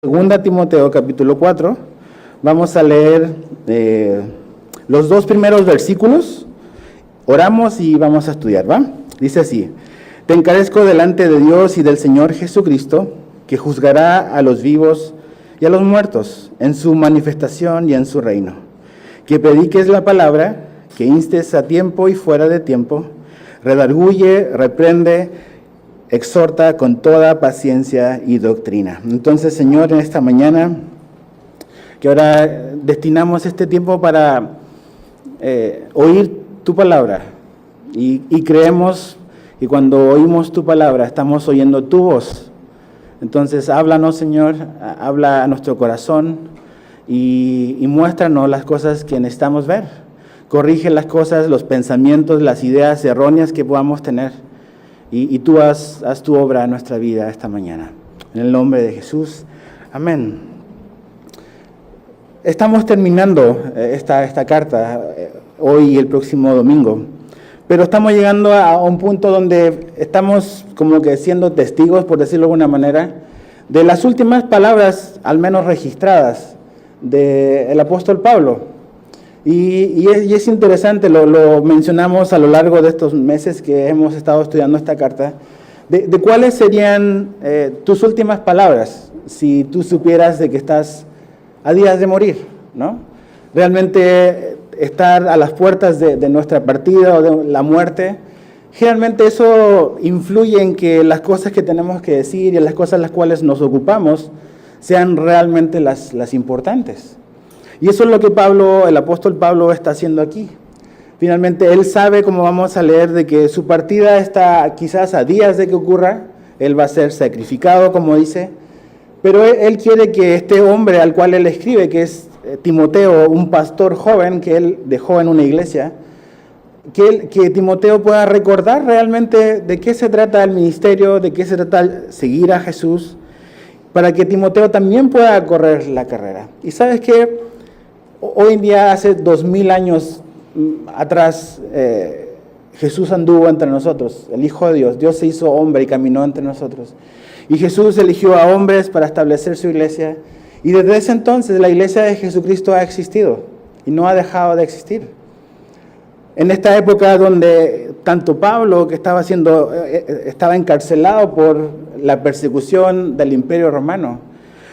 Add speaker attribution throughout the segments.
Speaker 1: Segunda Timoteo capítulo 4, vamos a leer los dos primeros versículos, oramos y vamos a estudiar, ¿va? Dice así: Te encarezco delante de Dios y del Señor Jesucristo, que juzgará a los vivos y a los muertos en su manifestación y en su reino. Que prediques la palabra, que instes a tiempo y fuera de tiempo, redarguye, reprende, exhorta con toda paciencia y doctrina. Entonces, Señor, en esta mañana, que ahora destinamos este tiempo para oír tu palabra, y creemos que cuando oímos tu palabra estamos oyendo tu voz. Entonces, háblanos, Señor, habla a nuestro corazón y muéstranos las cosas que necesitamos ver. Corrige las cosas, los pensamientos, las ideas erróneas que podamos tener. Y tú haz tu obra en nuestra vida esta mañana. En el nombre de Jesús. Amén. Estamos terminando esta carta hoy y el próximo domingo. Pero estamos llegando a un punto donde estamos como que siendo testigos, por decirlo de alguna manera, de las últimas palabras, al menos registradas, del apóstol Pablo. Y es interesante, lo mencionamos a lo largo de estos meses que hemos estado estudiando esta carta, de cuáles serían tus últimas palabras si tú supieras de que estás a días de morir, ¿no? Realmente estar a las puertas de nuestra partida o de la muerte, generalmente eso influye en que las cosas que tenemos que decir y las cosas las cuales nos ocupamos sean realmente las importantes. Y eso es lo que el apóstol Pablo está haciendo aquí. Finalmente, él sabe, como vamos a leer, de que su partida está quizás a días de que ocurra. Él va a ser sacrificado, como dice. Pero él quiere que este hombre al cual él escribe, que es Timoteo, un pastor joven que él dejó en una iglesia, que Timoteo pueda recordar realmente de qué se trata el ministerio, de qué se trata seguir a Jesús, para que Timoteo también pueda correr la carrera. Y sabes que hoy en día, hace 2000 años atrás, Jesús anduvo entre nosotros, el Hijo de Dios. Dios se hizo hombre y caminó entre nosotros. Y Jesús eligió a hombres para establecer su iglesia. Y desde ese entonces la iglesia de Jesucristo ha existido y no ha dejado de existir. En esta época donde tanto Pablo, que estaba encarcelado por la persecución del Imperio Romano,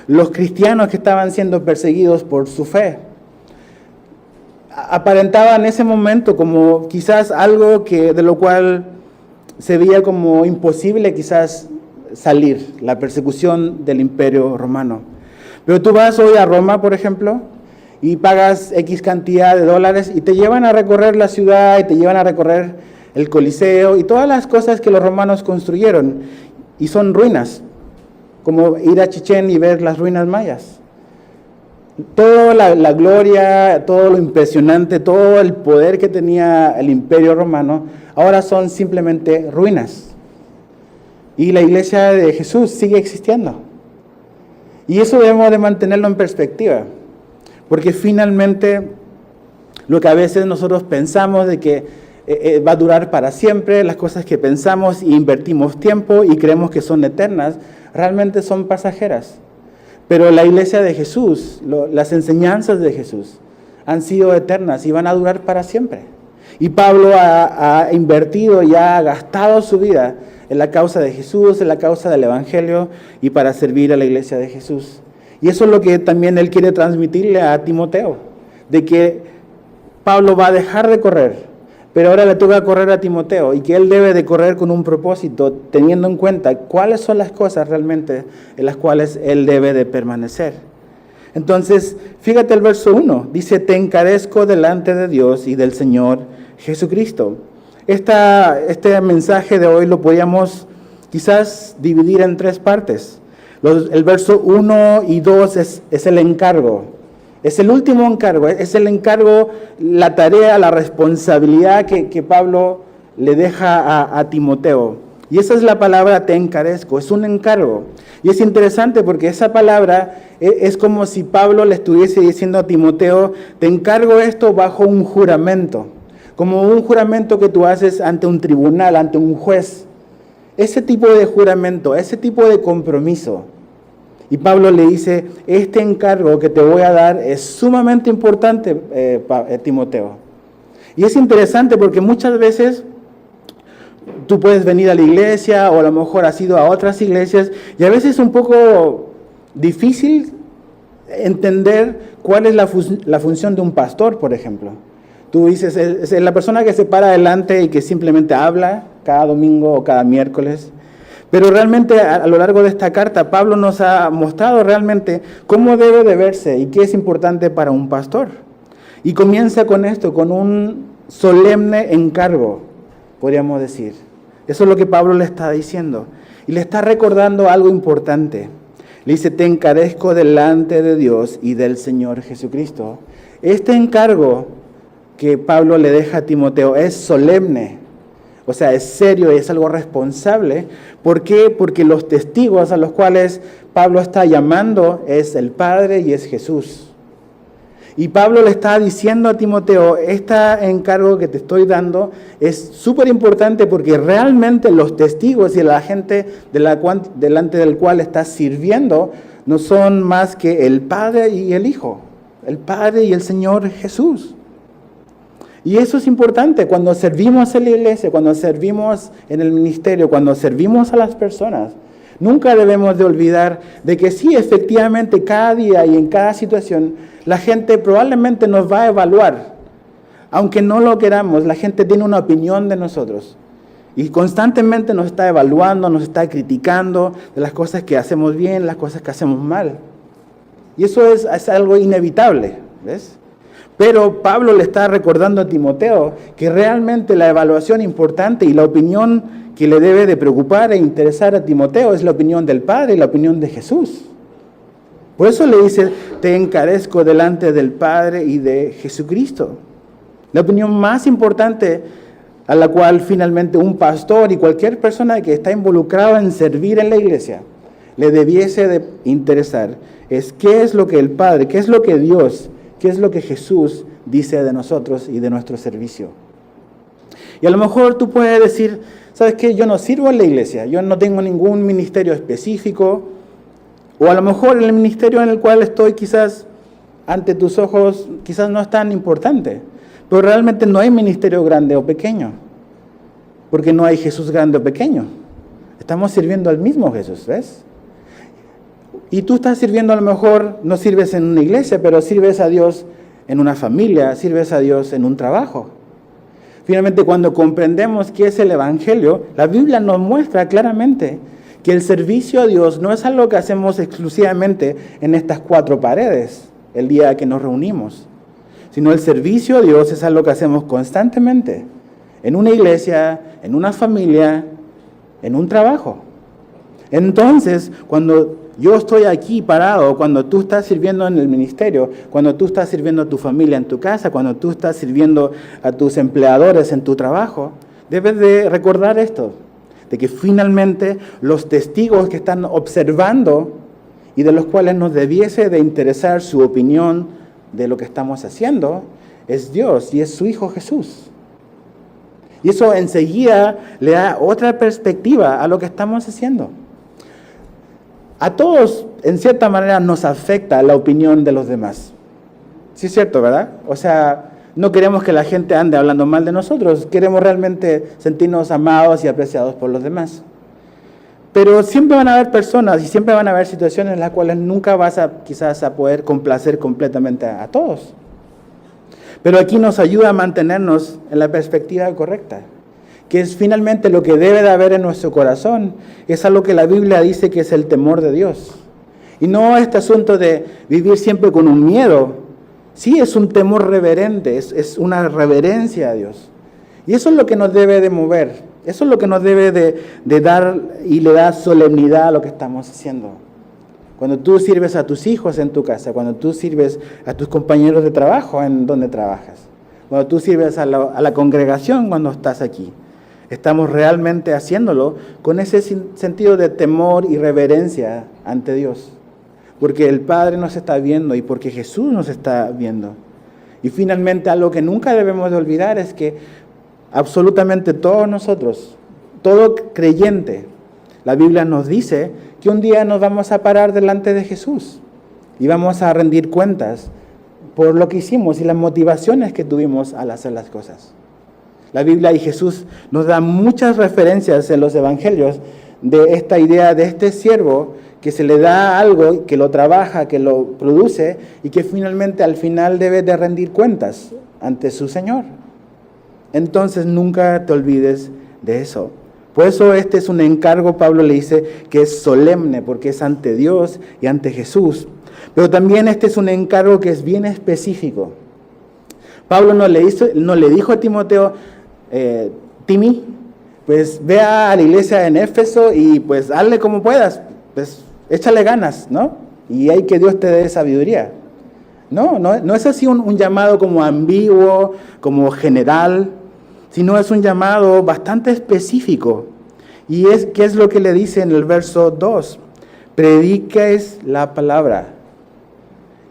Speaker 1: los cristianos que estaban siendo perseguidos por su fe, aparentaba en ese momento como quizás algo de lo cual se veía como imposible quizás salir, la persecución del Imperio Romano. Pero tú vas hoy a Roma, por ejemplo, y pagas X cantidad de dólares y te llevan a recorrer la ciudad y te llevan a recorrer el Coliseo y todas las cosas que los romanos construyeron, y son ruinas, como ir a Chichén y ver las ruinas mayas. Toda la gloria, todo lo impresionante, todo el poder que tenía el Imperio Romano, ahora son simplemente ruinas. Y la iglesia de Jesús sigue existiendo. Y eso debemos de mantenerlo en perspectiva, porque finalmente lo que a veces nosotros pensamos de que va a durar para siempre, las cosas que pensamos e invertimos tiempo y creemos que son eternas, realmente son pasajeras. Pero la iglesia de Jesús, las enseñanzas de Jesús han sido eternas y van a durar para siempre. Y Pablo ha invertido y ha gastado su vida en la causa de Jesús, en la causa del Evangelio y para servir a la iglesia de Jesús. Y eso es lo que también él quiere transmitirle a Timoteo, de que Pablo va a dejar de correr, pero ahora le toca correr a Timoteo y que él debe de correr con un propósito, teniendo en cuenta cuáles son las cosas realmente en las cuales él debe de permanecer. Entonces, fíjate el verso 1, dice: Te encarezco delante de Dios y del Señor Jesucristo. Este mensaje de hoy lo podríamos quizás dividir en tres partes. El verso 1 y 2 es el encargo. Es el último encargo, es el encargo, la tarea, la responsabilidad que Pablo le deja a Timoteo. Y esa es la palabra te encarezco, es un encargo. Y es interesante porque esa palabra es como si Pablo le estuviese diciendo a Timoteo: te encargo esto bajo un juramento, como un juramento que tú haces ante un tribunal, ante un juez. ese tipo de juramento, ese tipo de compromiso. Y Pablo le dice, este encargo que te voy a dar es sumamente importante, Timoteo. Y es interesante porque muchas veces tú puedes venir a la iglesia o a lo mejor has ido a otras iglesias y a veces es un poco difícil entender cuál es la función de un pastor, por ejemplo. Tú dices, es la persona que se para adelante y que simplemente habla cada domingo o cada miércoles. Pero realmente a lo largo de esta carta, Pablo nos ha mostrado realmente cómo debe de verse y qué es importante para un pastor. Y comienza con esto, con un solemne encargo, podríamos decir. Eso es lo que Pablo le está diciendo. Y le está recordando algo importante. Le dice, te encarezco delante de Dios y del Señor Jesucristo. Este encargo que Pablo le deja a Timoteo es solemne. O sea, es serio y es algo responsable. ¿Por qué? Porque los testigos a los cuales Pablo está llamando es el Padre y es Jesús. Y Pablo le está diciendo a Timoteo, este encargo que te estoy dando es súper importante porque realmente los testigos y la gente delante del cual estás sirviendo no son más que el Padre y el Hijo, el Padre y el Señor Jesús. Y eso es importante cuando servimos en la iglesia, cuando servimos en el ministerio, cuando servimos a las personas. Nunca debemos de olvidar de que sí, efectivamente, cada día y en cada situación, la gente probablemente nos va a evaluar. Aunque no lo queramos, la gente tiene una opinión de nosotros. Y constantemente nos está evaluando, nos está criticando de las cosas que hacemos bien, las cosas que hacemos mal. Y eso es algo inevitable, ¿ves? Pero Pablo le está recordando a Timoteo que realmente la evaluación importante y la opinión que le debe de preocupar e interesar a Timoteo es la opinión del Padre y la opinión de Jesús. Por eso le dice, te encarezco delante del Padre y de Jesucristo. La opinión más importante a la cual finalmente un pastor y cualquier persona que está involucrada en servir en la iglesia le debiese de interesar es qué es lo que el Padre, qué es lo que Dios, qué es lo que Jesús dice de nosotros y de nuestro servicio. Y a lo mejor tú puedes decir, ¿sabes qué? Yo no sirvo en la iglesia, yo no tengo ningún ministerio específico, o a lo mejor el ministerio en el cual estoy quizás ante tus ojos quizás no es tan importante, pero realmente no hay ministerio grande o pequeño, porque no hay Jesús grande o pequeño. Estamos sirviendo al mismo Jesús, ¿ves? Y tú estás sirviendo, a lo mejor no sirves en una iglesia, pero sirves a Dios en una familia, sirves a Dios en un trabajo. Finalmente, cuando comprendemos qué es el Evangelio, la Biblia nos muestra claramente que el servicio a Dios no es algo que hacemos exclusivamente en estas 4 paredes el día que nos reunimos, sino el servicio a Dios es algo que hacemos constantemente en una iglesia, en una familia, en un trabajo. Entonces, cuando yo estoy aquí parado, cuando tú estás sirviendo en el ministerio, cuando tú estás sirviendo a tu familia en tu casa, cuando tú estás sirviendo a tus empleadores en tu trabajo, debes de recordar esto, de que finalmente los testigos que están observando y de los cuales nos debiese de interesar su opinión de lo que estamos haciendo, es Dios y es su Hijo Jesús. Y eso enseguida le da otra perspectiva a lo que estamos haciendo. A todos, en cierta manera, nos afecta la opinión de los demás. Sí es cierto, ¿verdad? O sea, no queremos que la gente ande hablando mal de nosotros. Queremos realmente sentirnos amados y apreciados por los demás. Pero siempre van a haber personas y siempre van a haber situaciones en las cuales nunca vas quizás a poder complacer completamente a todos. Pero aquí nos ayuda a mantenernos en la perspectiva correcta, que es finalmente lo que debe de haber en nuestro corazón, es algo que la Biblia dice que es el temor de Dios. Y no este asunto de vivir siempre con un miedo, sí es un temor reverente, es una reverencia a Dios. Y eso es lo que nos debe de mover, eso es lo que nos debe de dar y le da solemnidad a lo que estamos haciendo. Cuando tú sirves a tus hijos en tu casa, cuando tú sirves a tus compañeros de trabajo en donde trabajas, cuando tú sirves a la congregación cuando estás aquí. Estamos realmente haciéndolo con ese sentido de temor y reverencia ante Dios. Porque el Padre nos está viendo y porque Jesús nos está viendo. Y finalmente algo que nunca debemos de olvidar es que absolutamente todos nosotros todo creyente, la Biblia nos dice que un día nos vamos a parar delante de Jesús y vamos a rendir cuentas por lo que hicimos y las motivaciones que tuvimos al hacer las cosas. La Biblia y Jesús nos da muchas referencias en los evangelios de esta idea de este siervo que se le da algo, que lo trabaja, que lo produce y que finalmente al final debe de rendir cuentas ante su Señor. Entonces nunca te olvides de eso. Por eso este es un encargo, Pablo le dice, que es solemne, porque es ante Dios y ante Jesús. Pero también este es un encargo que es bien específico. Pablo no le dijo a Timoteo, Timi, pues ve a la iglesia en Éfeso y pues hazle como puedas, pues échale ganas, ¿no? Y hay que Dios te dé sabiduría. No es así un llamado como ambiguo, como general, sino es un llamado bastante específico. Y ¿qué es lo que le dice en el verso 2? Prediques la palabra.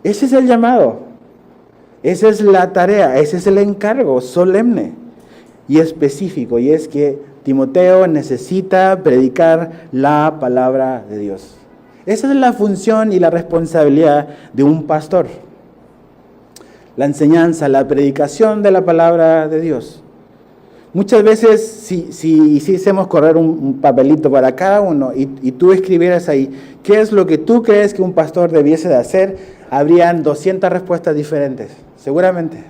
Speaker 1: Ese es el llamado, esa es la tarea, ese es el encargo solemne y específico. Y es que Timoteo necesita predicar la palabra de Dios. Esa es la función y la responsabilidad de un pastor. La enseñanza, la predicación de la palabra de Dios. Muchas veces, si hiciésemos correr un papelito para cada uno y tú escribieras ahí, ¿qué es lo que tú crees que un pastor debiese de hacer? Habrían 200 respuestas diferentes, seguramente.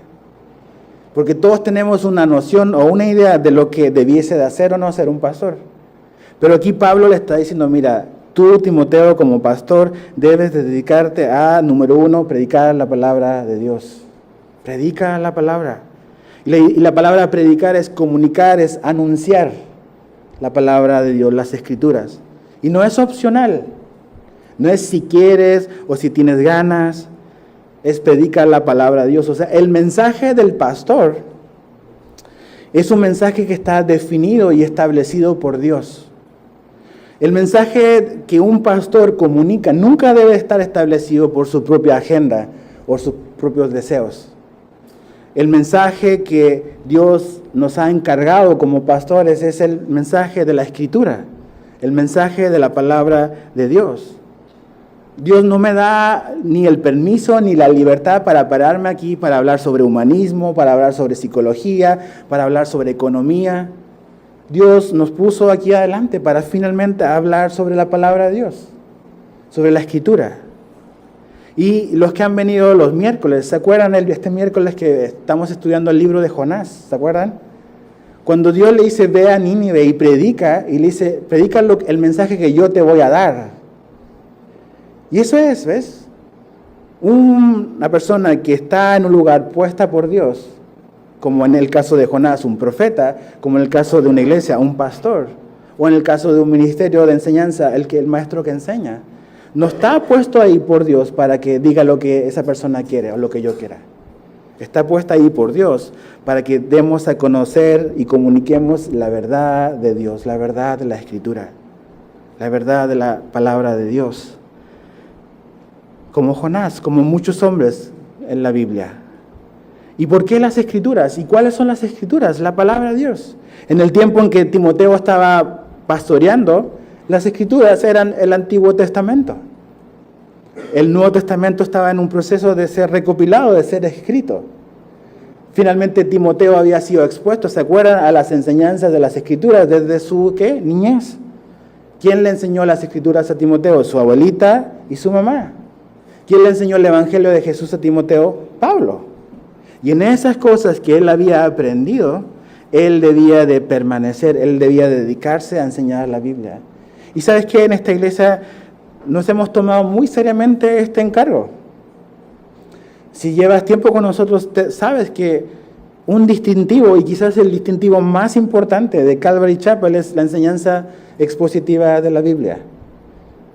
Speaker 1: Porque todos tenemos una noción o una idea de lo que debiese de hacer o no ser un pastor. Pero aquí Pablo le está diciendo, mira, tú, Timoteo, como pastor, debes de dedicarte a, número 1, predicar la palabra de Dios. Predica la palabra. Y la palabra predicar es comunicar, es anunciar la palabra de Dios, las Escrituras. Y no es opcional. No es si quieres o si tienes ganas. Es predicar la palabra de Dios. O sea, el mensaje del pastor es un mensaje que está definido y establecido por Dios. El mensaje que un pastor comunica nunca debe estar establecido por su propia agenda o sus propios deseos. El mensaje que Dios nos ha encargado como pastores es el mensaje de la Escritura, el mensaje de la palabra de Dios. Dios no me da ni el permiso ni la libertad para pararme aquí para hablar sobre humanismo, para hablar sobre psicología, para hablar sobre economía. Dios nos puso aquí adelante para finalmente hablar sobre la palabra de Dios, sobre la Escritura. Y los que han venido los miércoles, ¿se acuerdan este miércoles que estamos estudiando el libro de Jonás? ¿Se acuerdan? Cuando Dios le dice, ve a Nínive y predica, y le dice, predica el mensaje que yo te voy a dar. Y eso es, ¿ves? Una persona que está en un lugar puesta por Dios, como en el caso de Jonás, un profeta, como en el caso de una iglesia, un pastor, o en el caso de un ministerio de enseñanza, el maestro que enseña. No está puesto ahí por Dios para que diga lo que esa persona quiere o lo que yo quiera. Está puesta ahí por Dios para que demos a conocer y comuniquemos la verdad de Dios, la verdad de la Escritura, la verdad de la palabra de Dios. Como Jonás, como muchos hombres en la Biblia. ¿Y por qué las Escrituras? ¿Y cuáles son las Escrituras? La palabra de Dios. En el tiempo en que Timoteo estaba pastoreando, las Escrituras eran el Antiguo Testamento. El Nuevo Testamento estaba en un proceso de ser recopilado, de ser escrito. Finalmente Timoteo había sido expuesto, ¿se acuerdan? A las enseñanzas de las Escrituras desde su niñez. ¿Quién le enseñó las Escrituras a Timoteo? Su abuelita y su mamá. ¿Quién le enseñó el Evangelio de Jesús a Timoteo? Pablo. Y en esas cosas que él había aprendido, él debía de permanecer, él debía dedicarse a enseñar la Biblia. Y ¿sabes qué? En esta iglesia nos hemos tomado muy seriamente este encargo. Si llevas tiempo con nosotros, sabes que un distintivo, y quizás el distintivo más importante de Calvary Chapel, es la enseñanza expositiva de la Biblia,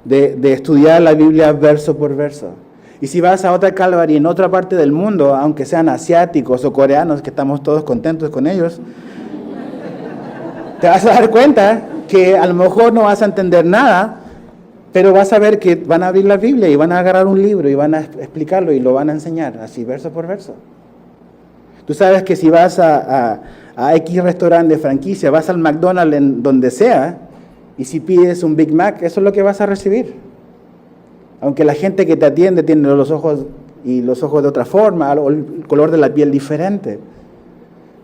Speaker 1: de estudiar la Biblia verso por verso. Y si vas a otra Calvary en otra parte del mundo, aunque sean asiáticos o coreanos, que estamos todos contentos con ellos, te vas a dar cuenta que a lo mejor no vas a entender nada, pero vas a ver que van a abrir la Biblia y van a agarrar un libro y van a explicarlo y lo van a enseñar, así verso por verso. Tú sabes que si vas a X restaurante de franquicia, vas al McDonald's en donde sea, y si pides un Big Mac, eso es lo que vas a recibir. Aunque la gente que te atiende tiene los ojos de otra forma, o el color de la piel diferente.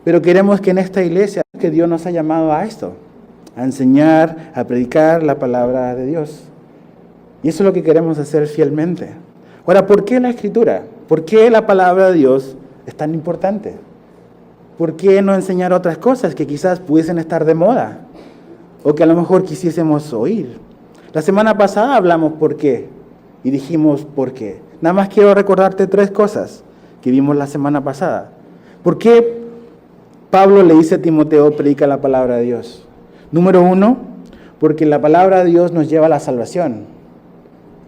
Speaker 1: Pero queremos que en esta iglesia, que Dios nos ha llamado a esto, a enseñar, a predicar la palabra de Dios. Y eso es lo que queremos hacer fielmente. Ahora, ¿por qué la Escritura? ¿Por qué la palabra de Dios es tan importante? ¿Por qué no enseñar otras cosas que quizás pudiesen estar de moda? O que a lo mejor quisiésemos oír. La semana pasada hablamos por qué. Y dijimos por qué. Nada más quiero recordarte 3 cosas que vimos la semana pasada. ¿Por qué Pablo le dice a Timoteo, predica la palabra de Dios? Número 1, porque la palabra de Dios nos lleva a la salvación.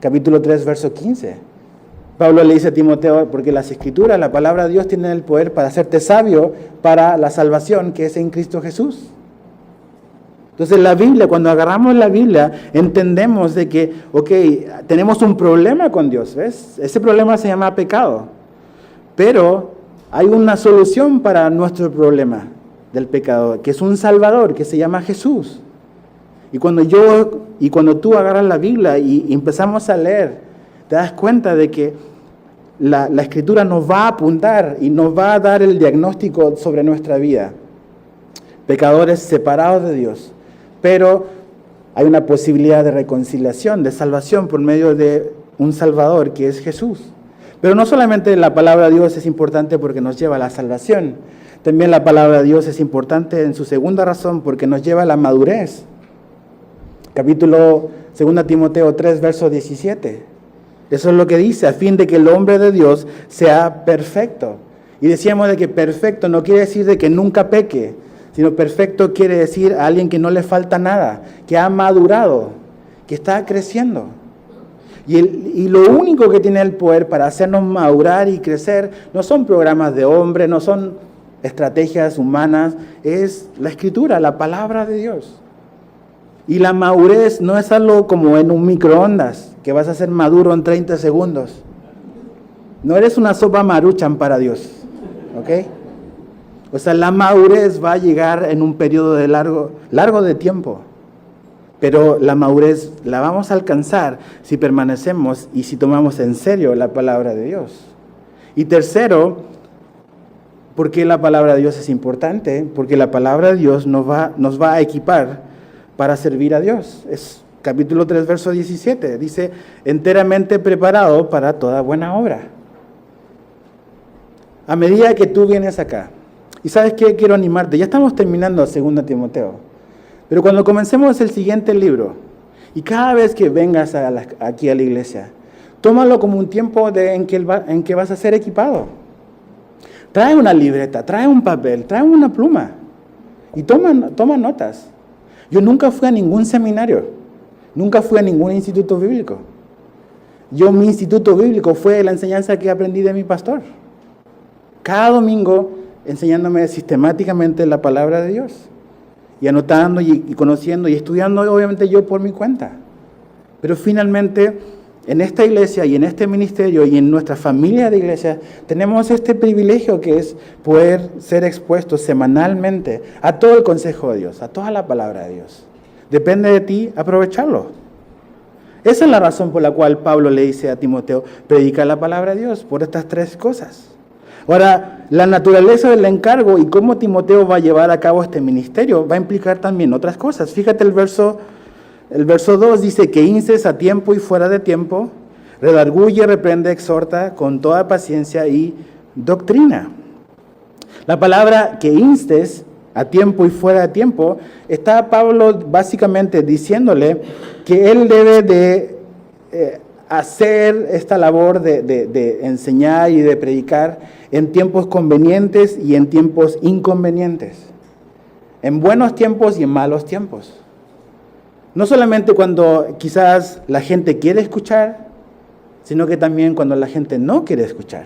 Speaker 1: Capítulo 3, verso 15. Pablo le dice a Timoteo, porque las Escrituras, la palabra de Dios tiene el poder para hacerte sabio para la salvación que es en Cristo Jesús. Entonces la Biblia, cuando agarramos la Biblia, entendemos de que, tenemos un problema con Dios, ¿ves? Ese problema se llama pecado. Pero hay una solución para nuestro problema del pecado, que es un Salvador, que se llama Jesús. Y cuando tú agarras la Biblia y empezamos a leer, te das cuenta de que la Escritura nos va a apuntar y nos va a dar el diagnóstico sobre nuestra vida. Pecadores separados de Dios. Pero hay una posibilidad de reconciliación, de salvación por medio de un Salvador que es Jesús. Pero no solamente la palabra de Dios es importante porque nos lleva a la salvación, también la palabra de Dios es importante en su segunda razón porque nos lleva a la madurez. Capítulo 2 Timoteo 3, verso 17. Eso es lo que dice, a fin de que el hombre de Dios sea perfecto. Y decíamos de que perfecto no quiere decir de que nunca peque, sino perfecto quiere decir a alguien que no le falta nada, que ha madurado, que está creciendo. Y lo único que tiene el poder para hacernos madurar y crecer no son programas de hombre, no son estrategias humanas, es la Escritura, la palabra de Dios. Y la madurez no es algo como en un microondas, que vas a ser maduro en 30 segundos. No eres una sopa Maruchan para Dios, ¿ok? O sea, la madurez va a llegar en un periodo de largo de tiempo. Pero la madurez la vamos a alcanzar si permanecemos y si tomamos en serio la palabra de Dios. Y tercero, ¿por qué la palabra de Dios es importante? Porque la palabra de Dios nos va a equipar para servir a Dios. Es capítulo 3, verso 17. Dice, enteramente preparado para toda buena obra. A medida que tú vienes acá, y ¿sabes qué? Quiero animarte. Ya estamos terminando 2 Timoteo. Pero cuando comencemos el siguiente libro, y cada vez que vengas aquí a la iglesia, tómalo como un tiempo en que vas a ser equipado. Trae una libreta, trae un papel, trae una pluma y toma notas. Yo nunca fui a ningún seminario, nunca fui a ningún instituto bíblico. Mi instituto bíblico fue la enseñanza que aprendí de mi pastor. Cada domingo enseñándome sistemáticamente la palabra de Dios. Y anotando y conociendo y estudiando obviamente yo por mi cuenta. Pero finalmente en esta iglesia y en este ministerio y en nuestra familia de iglesia tenemos este privilegio que es poder ser expuestos semanalmente a todo el consejo de Dios, a toda la palabra de Dios. Depende de ti aprovecharlo. Esa es la razón por la cual Pablo le dice a Timoteo, predica la palabra de Dios, por estas 3 cosas. Ahora, la naturaleza del encargo y cómo Timoteo va a llevar a cabo este ministerio va a implicar también otras cosas. Fíjate el verso 2 dice que instes a tiempo y fuera de tiempo, redarguye, reprende, exhorta con toda paciencia y doctrina. La palabra que instes a tiempo y fuera de tiempo, está Pablo básicamente diciéndole que él debe de hacer esta labor de enseñar y de predicar en tiempos convenientes y en tiempos inconvenientes, en buenos tiempos y en malos tiempos. No solamente cuando quizás la gente quiere escuchar, sino que también cuando la gente no quiere escuchar.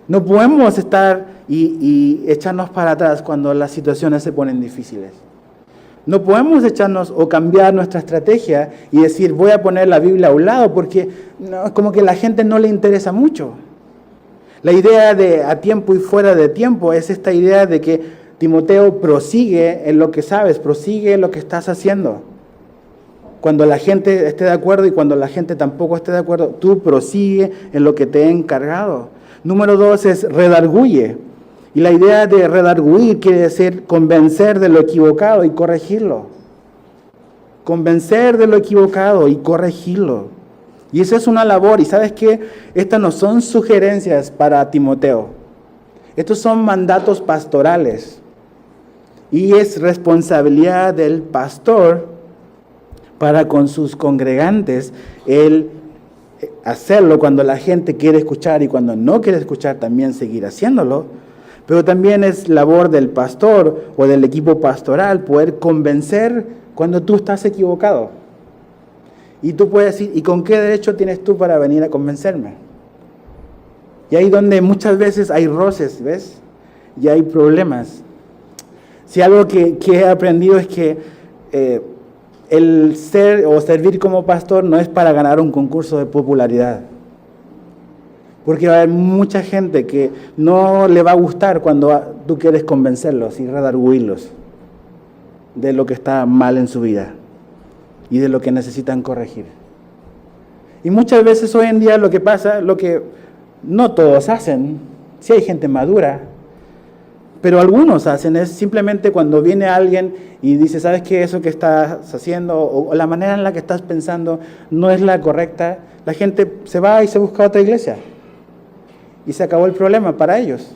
Speaker 1: No podemos estar y echarnos para atrás cuando las situaciones se ponen difíciles. No podemos echarnos o cambiar nuestra estrategia y decir, voy a poner la Biblia a un lado porque no, como que a la gente no le interesa mucho. La idea de a tiempo y fuera de tiempo es esta idea de que Timoteo prosigue en lo que sabes, prosigue en lo que estás haciendo. Cuando la gente esté de acuerdo y cuando la gente tampoco esté de acuerdo, tú prosigue en lo que te he encargado. Número 2 es redarguye. Y la idea de redarguir quiere decir convencer de lo equivocado y corregirlo. Convencer de lo equivocado y corregirlo. Y eso es una labor. Y ¿sabes qué? Estas no son sugerencias para Timoteo. Estos son mandatos pastorales. Y es responsabilidad del pastor para con sus congregantes el hacerlo cuando la gente quiere escuchar y cuando no quiere escuchar también seguir haciéndolo. Pero también es labor del pastor o del equipo pastoral poder convencer cuando tú estás equivocado. Y tú puedes decir, ¿y con qué derecho tienes tú para venir a convencerme? Y ahí donde muchas veces hay roces, ¿ves? Y hay problemas. Si algo que he aprendido es que el ser o servir como pastor no es para ganar un concurso de popularidad. Porque va a haber mucha gente que no le va a gustar cuando tú quieres convencerlos y redarguirlos de lo que está mal en su vida y de lo que necesitan corregir. Y muchas veces hoy en día lo que pasa, lo que no todos hacen, sí hay gente madura, pero algunos hacen es simplemente cuando viene alguien y dice, ¿sabes qué? Eso que estás haciendo o la manera en la que estás pensando no es la correcta, la gente se va y se busca otra iglesia. Y se acabó el problema para ellos.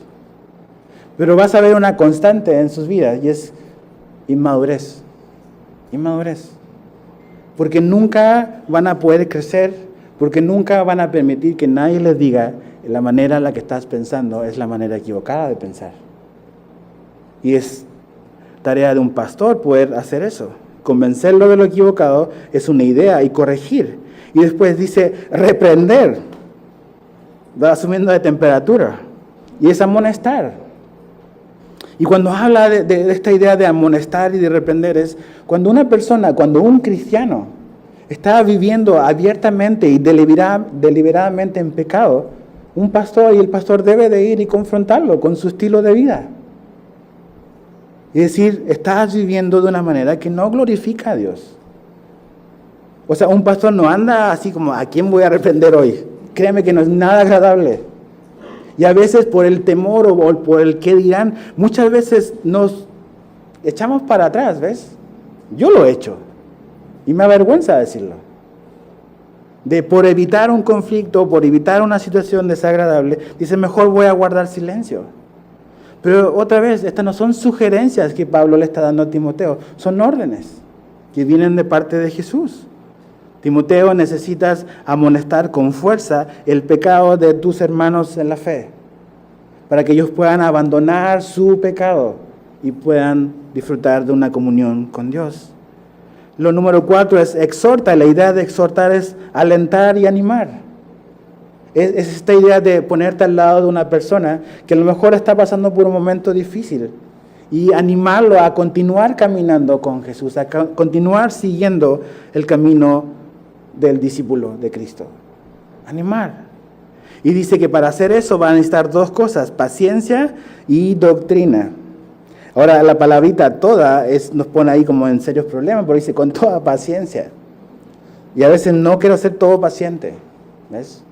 Speaker 1: Pero vas a ver una constante en sus vidas y es inmadurez. Inmadurez. Porque nunca van a poder crecer, porque nunca van a permitir que nadie les diga la manera en la que estás pensando es la manera equivocada de pensar. Y es tarea de un pastor poder hacer eso. Convencerlo de lo equivocado es una idea y corregir. Y después dice reprender. Va subiendo de temperatura y es amonestar. Y cuando habla de esta idea de amonestar y de reprender es cuando una persona, cuando un cristiano está viviendo abiertamente y deliberadamente en pecado, un pastor y el pastor debe de ir y confrontarlo con su estilo de vida. Y decir, estás viviendo de una manera que no glorifica a Dios. O sea, un pastor no anda así como, ¿a quién voy a reprender hoy? Créeme que no es nada agradable. Y a veces por el temor o por el qué dirán, muchas veces nos echamos para atrás, ¿ves? Yo lo he hecho. Y me avergüenza decirlo. Por evitar un conflicto, por evitar una situación desagradable, dice, mejor voy a guardar silencio. Pero otra vez, estas no son sugerencias que Pablo le está dando a Timoteo, son órdenes que vienen de parte de Jesús. Timoteo, necesitas amonestar con fuerza el pecado de tus hermanos en la fe, para que ellos puedan abandonar su pecado y puedan disfrutar de una comunión con Dios. Lo número 4 es exhorta. La idea de exhortar es alentar y animar. Es esta idea de ponerte al lado de una persona que a lo mejor está pasando por un momento difícil y animarlo a continuar caminando con Jesús, a continuar siguiendo el camino del discípulo de Cristo. Animar. Y dice que para hacer eso van a necesitar dos cosas, paciencia y doctrina. Ahora la palabrita toda nos pone ahí como en serios problemas, porque dice con toda paciencia. Y a veces no quiero ser todo paciente, ¿ves?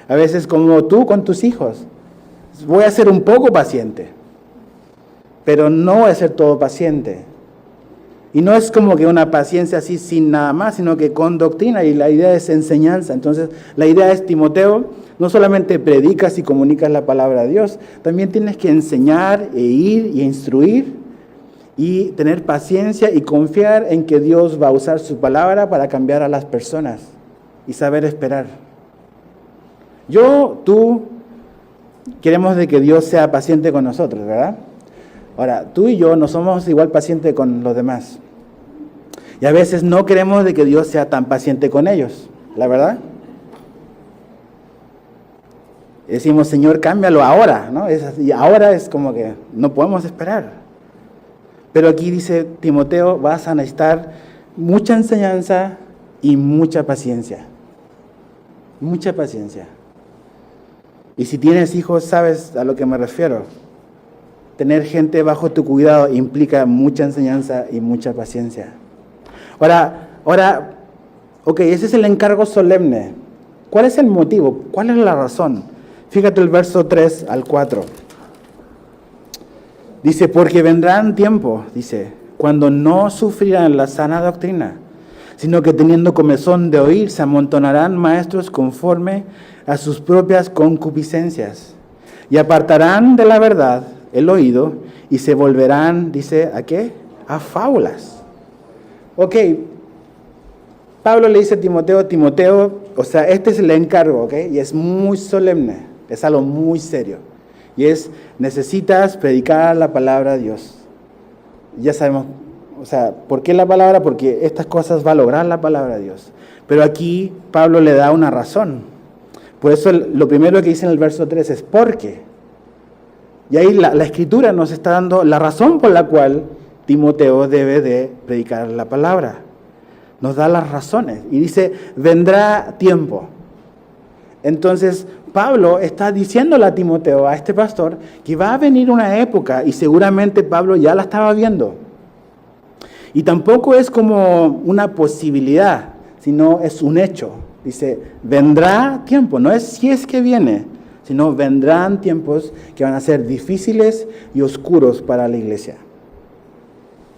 Speaker 1: A veces como tú con tus hijos, voy a ser un poco paciente, pero no voy a ser todo paciente. Y no es como que una paciencia así sin nada más, sino que con doctrina, y la idea es enseñanza. Entonces, la idea es, Timoteo, no solamente predicas y comunicas la palabra de Dios, también tienes que enseñar e ir y instruir y tener paciencia y confiar en que Dios va a usar su palabra para cambiar a las personas y saber esperar. Tú, queremos de que Dios sea paciente con nosotros, ¿verdad? Ahora, tú y yo no somos igual pacientes con los demás. Y a veces no queremos de que Dios sea tan paciente con ellos, ¿la verdad? Decimos, Señor, cámbialo ahora, ¿no? Y ahora es como que no podemos esperar. Pero aquí dice Timoteo, vas a necesitar mucha enseñanza y mucha paciencia. Mucha paciencia. Y si tienes hijos, sabes a lo que me refiero. Tener gente bajo tu cuidado implica mucha enseñanza y mucha paciencia. Ahora, ok, ese es el encargo solemne. ¿Cuál es el motivo? ¿Cuál es la razón? Fíjate el verso 3 al 4. Dice, porque vendrán tiempo, dice, cuando no sufrirán la sana doctrina, sino que teniendo comezón de oír, se amontonarán maestros conforme a sus propias concupiscencias, y apartarán de la verdad el oído, y se volverán, dice, ¿a qué? A fábulas. Ok, Pablo le dice a Timoteo, o sea, este es el encargo, ok, y es muy solemne, es algo muy serio, y necesitas predicar la palabra de Dios. Ya sabemos, o sea, ¿por qué la palabra? Porque estas cosas va a lograr la palabra de Dios. Pero aquí Pablo le da una razón. Por eso lo primero que dice en el verso 3 es ¿por qué? Y ahí la Escritura nos está dando la razón por la cual Timoteo debe de predicar la palabra. Nos da las razones. Y dice, vendrá tiempo. Entonces, Pablo está diciéndole a Timoteo, a este pastor, que va a venir una época, y seguramente Pablo ya la estaba viendo. Y tampoco es como una posibilidad, sino es un hecho. Dice, vendrá tiempo, no es si es que viene, sino vendrán tiempos que van a ser difíciles y oscuros para la iglesia.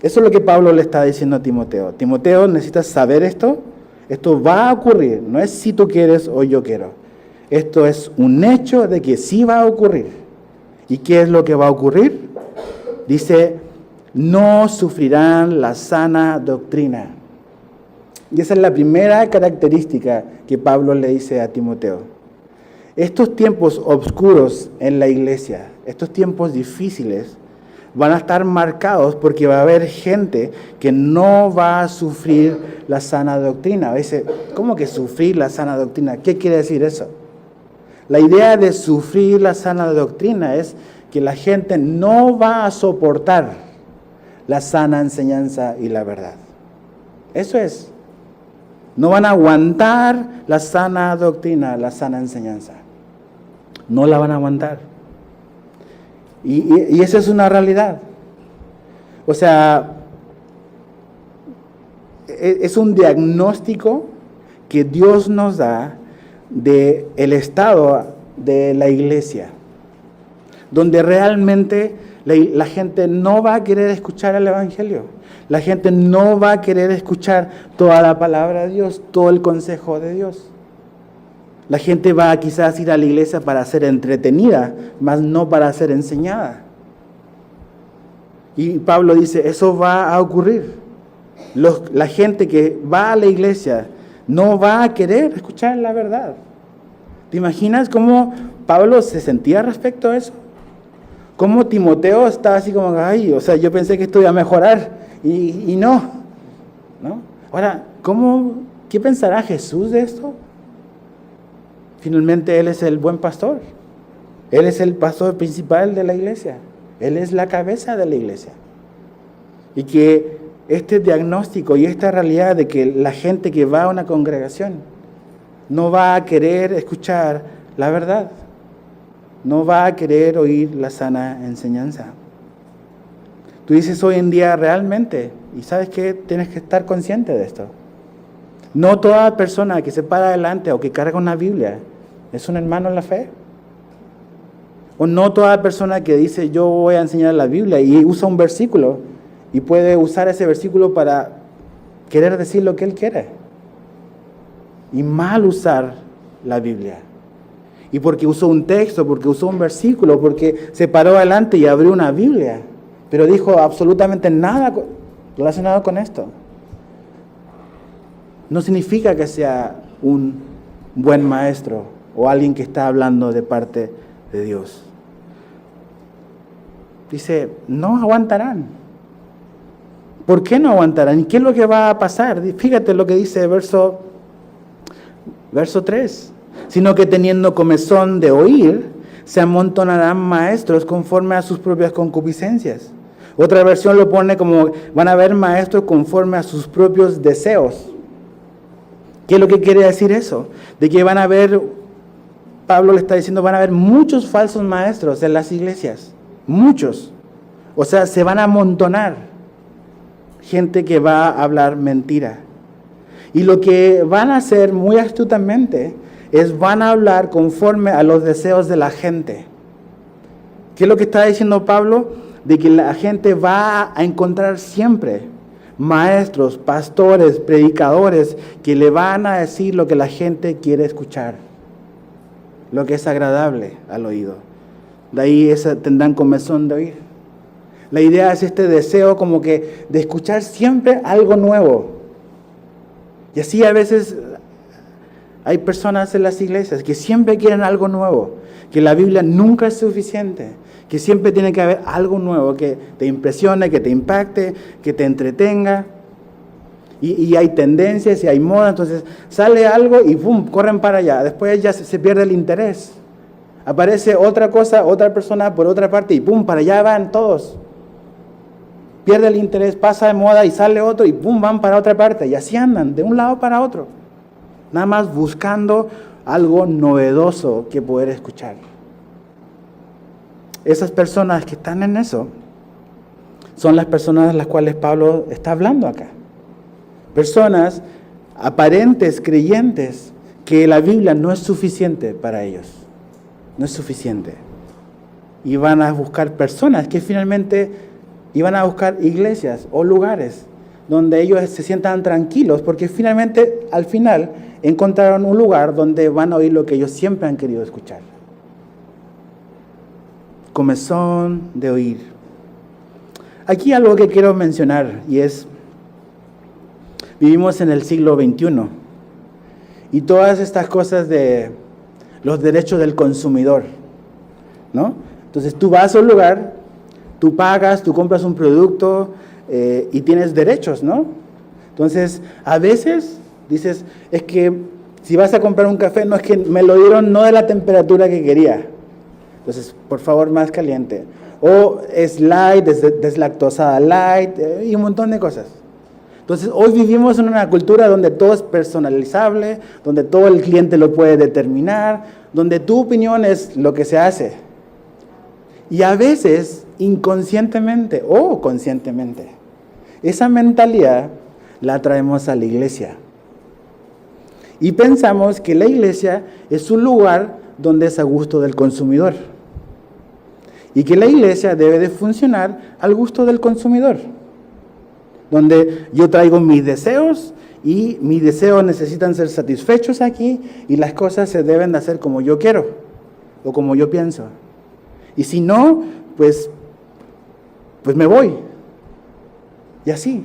Speaker 1: Eso es lo que Pablo le está diciendo a Timoteo. Timoteo, necesitas saber esto va a ocurrir, no es si tú quieres o yo quiero. Esto es un hecho de que sí va a ocurrir. ¿Y qué es lo que va a ocurrir? Dice, no sufrirán la sana doctrina. Y esa es la primera característica que Pablo le dice a Timoteo. Estos tiempos oscuros en la iglesia, estos tiempos difíciles, van a estar marcados porque va a haber gente que no va a sufrir la sana doctrina. Dice, ¿cómo que sufrir la sana doctrina? ¿Qué quiere decir eso? La idea de sufrir la sana doctrina es que la gente no va a soportar la sana enseñanza y la verdad. Eso es. No van a aguantar la sana doctrina, la sana enseñanza. No la van a aguantar. Y esa es una realidad. O sea, es un diagnóstico que Dios nos da del estado de la iglesia, donde realmente la gente no va a querer escuchar el Evangelio. La gente no va a querer escuchar toda la palabra de Dios, todo el consejo de Dios. La gente va a quizás ir a la iglesia para ser entretenida, mas no para ser enseñada. Y Pablo dice, eso va a ocurrir. La gente que va a la iglesia no va a querer escuchar la verdad. ¿Te imaginas cómo Pablo se sentía respecto a eso? Cómo Timoteo estaba así como, ay, o sea, yo pensé que esto iba a mejorar y no. Ahora, ¿qué pensará Jesús de esto? Finalmente Él es el buen pastor. Él es el pastor principal de la iglesia. Él es la cabeza de la iglesia. Y que este diagnóstico y esta realidad de que la gente que va a una congregación no va a querer escuchar la verdad. No va a querer oír la sana enseñanza. Tú dices hoy en día realmente, y sabes que tienes que estar consciente de esto. No toda persona que se para adelante o que carga una Biblia es un hermano en la fe. O no toda persona que dice yo voy a enseñar la Biblia y usa un versículo y puede usar ese versículo para querer decir lo que él quiere. Y mal usar la Biblia. Y porque usó un texto, porque usó un versículo, porque se paró adelante y abrió una Biblia, pero dijo absolutamente nada relacionado con esto. No significa que sea un buen maestro o alguien que está hablando de parte de Dios. Dice, no aguantarán. ¿Por qué no aguantarán? ¿Y qué es lo que va a pasar? Fíjate lo que dice verso 3. Sino que teniendo comezón de oír, se amontonarán maestros conforme a sus propias concupiscencias. Otra versión lo pone como, van a haber maestros conforme a sus propios deseos. ¿Qué es lo que quiere decir eso? De que van a haber Pablo le está diciendo, van a haber muchos falsos maestros en las iglesias. Muchos. O sea, se van a amontonar. Gente que va a hablar mentira. Y lo que van a hacer muy astutamente es van a hablar conforme a los deseos de la gente. ¿Qué es lo que está diciendo Pablo? De que la gente va a encontrar siempre maestros, pastores, predicadores que le van a decir lo que la gente quiere escuchar, lo que es agradable al oído. De ahí tendrán comezón de oír. La idea es este deseo como que de escuchar siempre algo nuevo. Y así a veces hay personas en las iglesias que siempre quieren algo nuevo, que la Biblia nunca es suficiente, que siempre tiene que haber algo nuevo que te impresione, que te impacte, que te entretenga. Y hay tendencias y hay moda, entonces sale algo y ¡pum!, corren para allá. Después ya se pierde el interés. Aparece otra cosa, otra persona por otra parte y ¡pum!, para allá van todos. Pierde el interés, pasa de moda y sale otro y ¡pum!, van para otra parte. Y así andan, de un lado para otro. Nada más buscando algo novedoso que poder escuchar. Esas personas que están en eso son las personas de las cuales Pablo está hablando acá. Personas aparentes, creyentes, que la Biblia no es suficiente para ellos. No es suficiente. Y van a buscar personas que finalmente iban a buscar iglesias o lugares donde ellos se sientan tranquilos, porque finalmente, al final, encontraron un lugar donde van a oír lo que ellos siempre han querido escuchar. Comezón de oír. Aquí algo que quiero mencionar y es, vivimos en el siglo XXI y todas estas cosas de los derechos del consumidor, ¿no? Entonces tú vas a un lugar, tú pagas, tú compras un producto y tienes derechos, ¿no? Entonces a veces dices, es que si vas a comprar un café, no es que me lo dieron no de la temperatura que quería. Entonces, por favor, más caliente. O es light, deslactosada light, y un montón de cosas. Entonces, hoy vivimos en una cultura donde todo es personalizable, donde todo el cliente lo puede determinar, donde tu opinión es lo que se hace. Y a veces, inconscientemente o conscientemente, esa mentalidad la traemos a la iglesia. Y pensamos que la iglesia es un lugar donde es a gusto del consumidor. Y que la iglesia debe de funcionar al gusto del consumidor. Donde yo traigo mis deseos y mis deseos necesitan ser satisfechos aquí y las cosas se deben de hacer como yo quiero o como yo pienso. Y si no, pues me voy. Y así.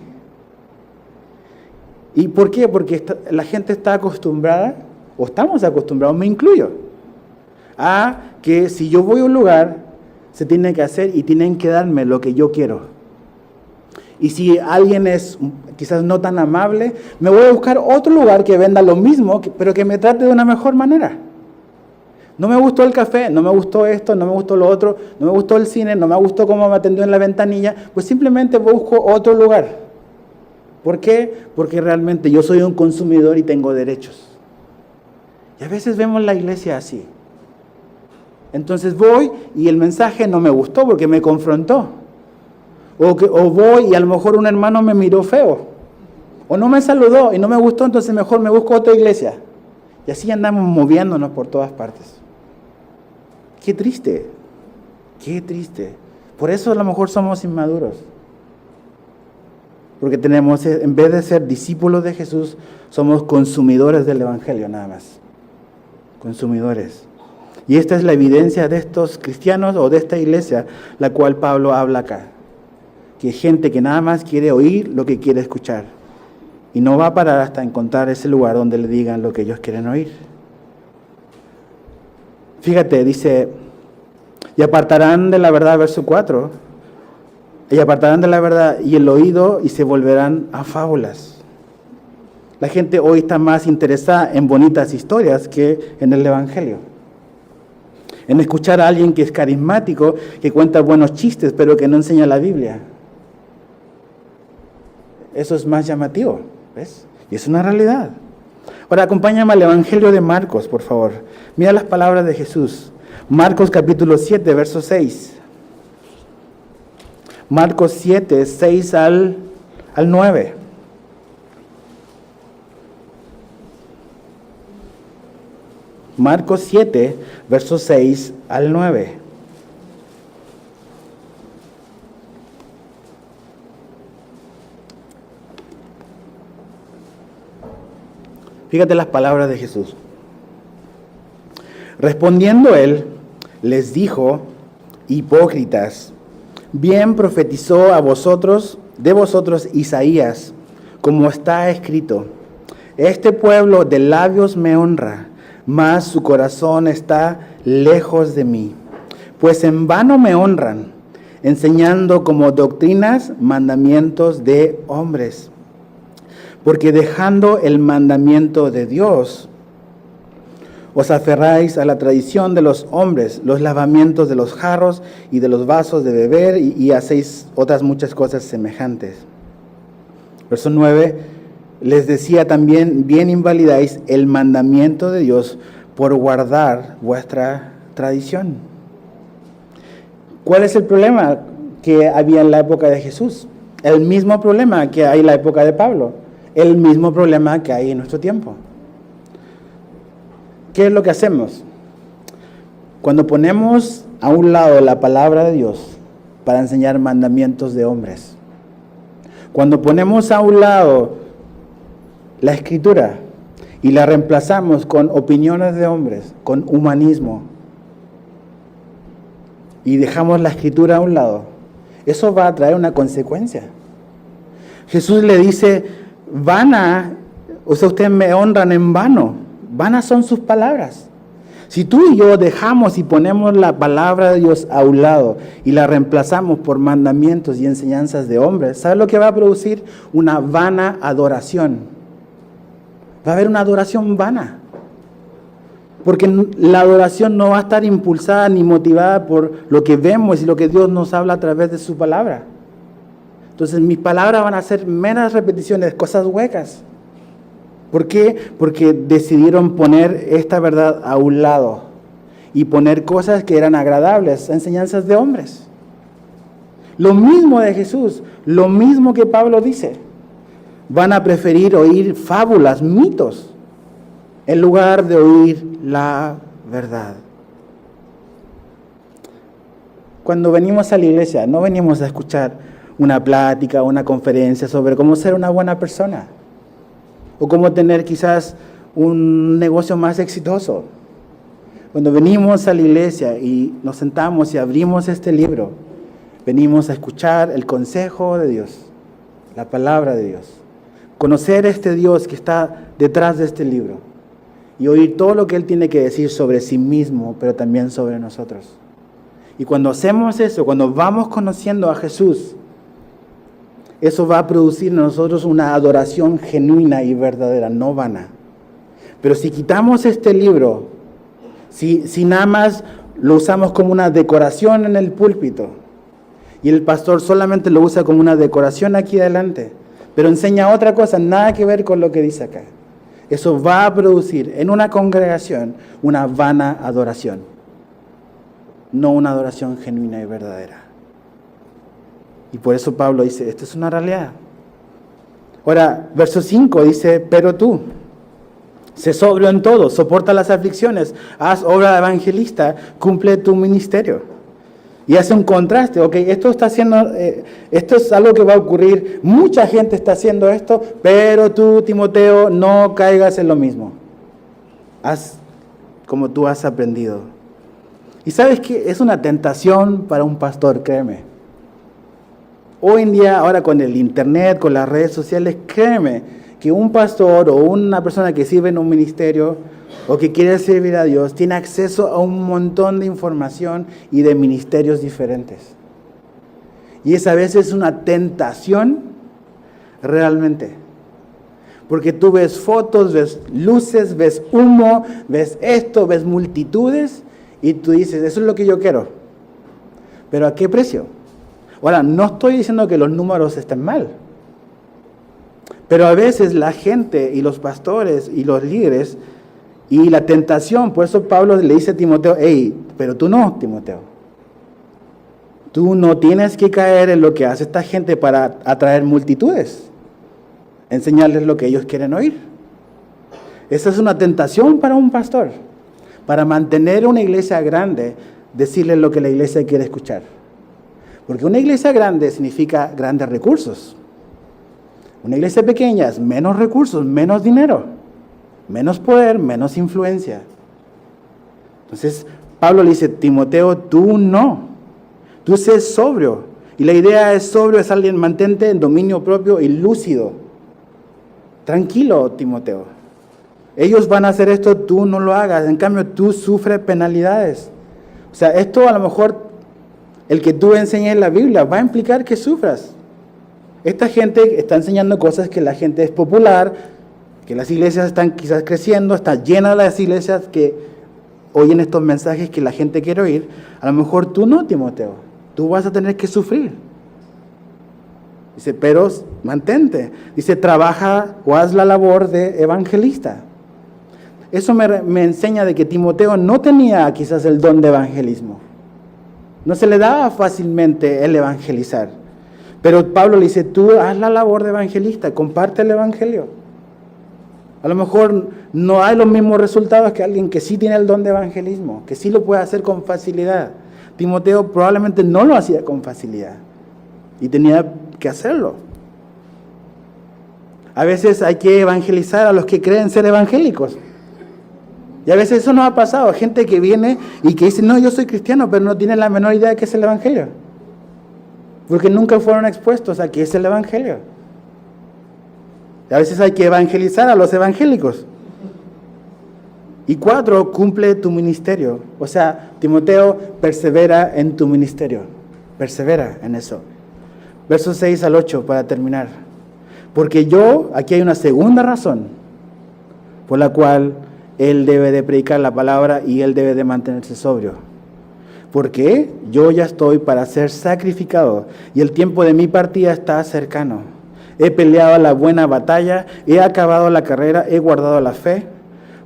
Speaker 1: ¿Y por qué? Porque la gente está acostumbrada, o estamos acostumbrados, me incluyo, a que si yo voy a un lugar, se tiene que hacer y tienen que darme lo que yo quiero. Y si alguien es quizás no tan amable, me voy a buscar otro lugar que venda lo mismo, pero que me trate de una mejor manera. No me gustó el café, no me gustó esto, no me gustó lo otro, no me gustó el cine, no me gustó cómo me atendió en la ventanilla, pues simplemente busco otro lugar. ¿Por qué? Porque realmente yo soy un consumidor y tengo derechos. Y a veces vemos la iglesia así. Entonces voy y el mensaje no me gustó porque me confrontó. O voy y a lo mejor un hermano me miró feo. O no me saludó y no me gustó, entonces mejor me busco otra iglesia. Y así andamos moviéndonos por todas partes. Qué triste. Qué triste. Por eso a lo mejor somos inmaduros. Porque tenemos, en vez de ser discípulos de Jesús, somos consumidores del Evangelio nada más. Consumidores. Y esta es la evidencia de estos cristianos o de esta iglesia, la cual Pablo habla acá. Que hay gente que nada más quiere oír lo que quiere escuchar. Y no va a parar hasta encontrar ese lugar donde le digan lo que ellos quieren oír. Fíjate, dice, y apartarán de la verdad, verso 4, y apartarán de la verdad y el oído y se volverán a fábulas. La gente hoy está más interesada en bonitas historias que en el Evangelio. En escuchar a alguien que es carismático, que cuenta buenos chistes, pero que no enseña la Biblia. Eso es más llamativo, ¿ves? Y es una realidad. Ahora acompáñame al Evangelio de Marcos, por favor. Mira las palabras de Jesús. Marcos capítulo 7, verso 6. Marcos 7, 6 al 9. Marcos 7, versos 6 al 9. Fíjate las palabras de Jesús. Respondiendo él, les dijo: hipócritas, bien profetizó de vosotros Isaías, como está escrito: este pueblo de labios me honra, mas su corazón está lejos de mí. Pues en vano me honran, enseñando como doctrinas mandamientos de hombres. Porque dejando el mandamiento de Dios, os aferráis a la tradición de los hombres, los lavamientos de los jarros y de los vasos de beber, y hacéis otras muchas cosas semejantes. Verso 9, les decía también: bien invalidáis el mandamiento de Dios por guardar vuestra tradición. ¿Cuál es el problema que había en la época de Jesús? El mismo problema que hay en la época de Pablo. El mismo problema que hay en nuestro tiempo. ¿Qué es lo que hacemos? Cuando ponemos a un lado la palabra de Dios para enseñar mandamientos de hombres, cuando ponemos a un lado la Escritura y la reemplazamos con opiniones de hombres, con humanismo, y dejamos la Escritura a un lado, eso va a traer una consecuencia. Jesús le dice: ustedes me honran en vano. Vanas son sus palabras. Si tú y yo dejamos y ponemos la palabra de Dios a un lado y la reemplazamos por mandamientos y enseñanzas de hombres, ¿sabes lo que va a producir? Una vana adoración. Va a haber una adoración vana. Porque la adoración no va a estar impulsada ni motivada por lo que vemos y lo que Dios nos habla a través de su palabra. Entonces mis palabras van a ser meras repeticiones, cosas huecas. ¿Por qué? Porque decidieron poner esta verdad a un lado y poner cosas que eran agradables, enseñanzas de hombres. Lo mismo de Jesús, lo mismo que Pablo dice. Van a preferir oír fábulas, mitos, en lugar de oír la verdad. Cuando venimos a la iglesia, no venimos a escuchar una plática, una conferencia sobre cómo ser una buena persona o cómo tener quizás un negocio más exitoso. Cuando venimos a la iglesia y nos sentamos y abrimos este libro, venimos a escuchar el consejo de Dios, la palabra de Dios, conocer este Dios que está detrás de este libro y oír todo lo que Él tiene que decir sobre sí mismo, pero también sobre nosotros. Y cuando hacemos eso, cuando vamos conociendo a Jesús, eso va a producir en nosotros una adoración genuina y verdadera, no vana. Pero si quitamos este libro, si nada más lo usamos como una decoración en el púlpito, y el pastor solamente lo usa como una decoración aquí adelante, pero enseña otra cosa, nada que ver con lo que dice acá, eso va a producir en una congregación una vana adoración, no una adoración genuina y verdadera. Y por eso Pablo dice, esto es una realidad. Ahora, verso 5 dice: pero tú, sé sobrio en todo, soporta las aflicciones, haz obra de evangelista, cumple tu ministerio. Y hace un contraste, ok, esto es algo que va a ocurrir, mucha gente está haciendo esto, pero tú, Timoteo, no caigas en lo mismo. Haz como tú has aprendido. Y sabes que es una tentación para un pastor, créeme. Hoy en día, ahora con el internet, con las redes sociales, créeme que un pastor o una persona que sirve en un ministerio o que quiere servir a Dios tiene acceso a un montón de información y de ministerios diferentes. Y esa a veces es una tentación realmente. Porque tú ves fotos, ves luces, ves humo, ves esto, ves multitudes y tú dices, eso es lo que yo quiero. ¿Pero a qué precio? Ahora, no estoy diciendo que los números estén mal, Pero a veces la gente y los pastores y los líderes y la tentación, por eso Pablo le dice a Timoteo, hey, pero tú no, Timoteo. Tú no tienes que caer en lo que hace esta gente para atraer multitudes, enseñarles lo que ellos quieren oír. Esa es una tentación para un pastor, para mantener una iglesia grande, decirles lo que la iglesia quiere escuchar. Porque una iglesia grande significa grandes recursos. Una iglesia pequeña es menos recursos, menos dinero, menos poder, menos influencia. Entonces, Pablo le dice, Timoteo, tú no. Tú sé sobrio. Y la idea es sobrio, es alguien mantente en dominio propio y lúcido. Tranquilo, Timoteo. Ellos van a hacer esto, tú no lo hagas. En cambio, tú sufres penalidades. O sea, esto a lo mejor, el que tú enseñes la Biblia, va a implicar que sufras. Esta gente está enseñando cosas que la gente es popular, que las iglesias están quizás creciendo, está llena las iglesias que oyen estos mensajes que la gente quiere oír. A lo mejor tú no, Timoteo. Tú vas a tener que sufrir. Dice, pero mantente. Dice, trabaja o haz la labor de evangelista. Eso me enseña de que Timoteo no tenía quizás el don de evangelismo. No se le daba fácilmente el evangelizar. Pero Pablo le dice, tú haz la labor de evangelista, comparte el evangelio. A lo mejor no hay los mismos resultados que alguien que sí tiene el don de evangelismo, que sí lo puede hacer con facilidad. Timoteo probablemente no lo hacía con facilidad y tenía que hacerlo. A veces hay que evangelizar a los que creen ser evangélicos. Y a veces eso nos ha pasado. Gente que viene y que dice, no, yo soy cristiano, pero no tiene la menor idea de qué es el evangelio. Porque nunca fueron expuestos a qué es el evangelio. Y a veces hay que evangelizar a los evangélicos. Y 4, cumple tu ministerio. O sea, Timoteo, persevera en tu ministerio. Persevera en eso. Versos 6 al 8 para terminar. Porque aquí hay una segunda razón por la cual él debe de predicar la palabra y él debe de mantenerse sobrio. Porque yo ya estoy para ser sacrificado y el tiempo de mi partida está cercano. He peleado la buena batalla, he acabado la carrera, he guardado la fe.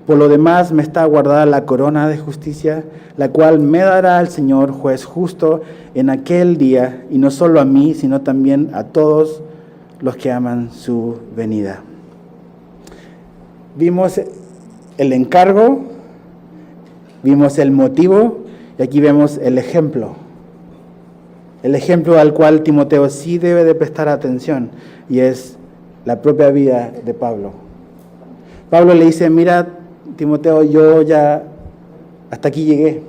Speaker 1: Por lo demás me está guardada la corona de justicia, la cual me dará el Señor juez justo en aquel día, y no solo a mí, sino también a todos los que aman su venida. Vimos el encargo, vimos el motivo, y aquí vemos el ejemplo. El ejemplo al cual Timoteo sí debe de prestar atención, y es la propia vida de Pablo. Pablo le dice, mira, Timoteo, yo ya hasta aquí llegué.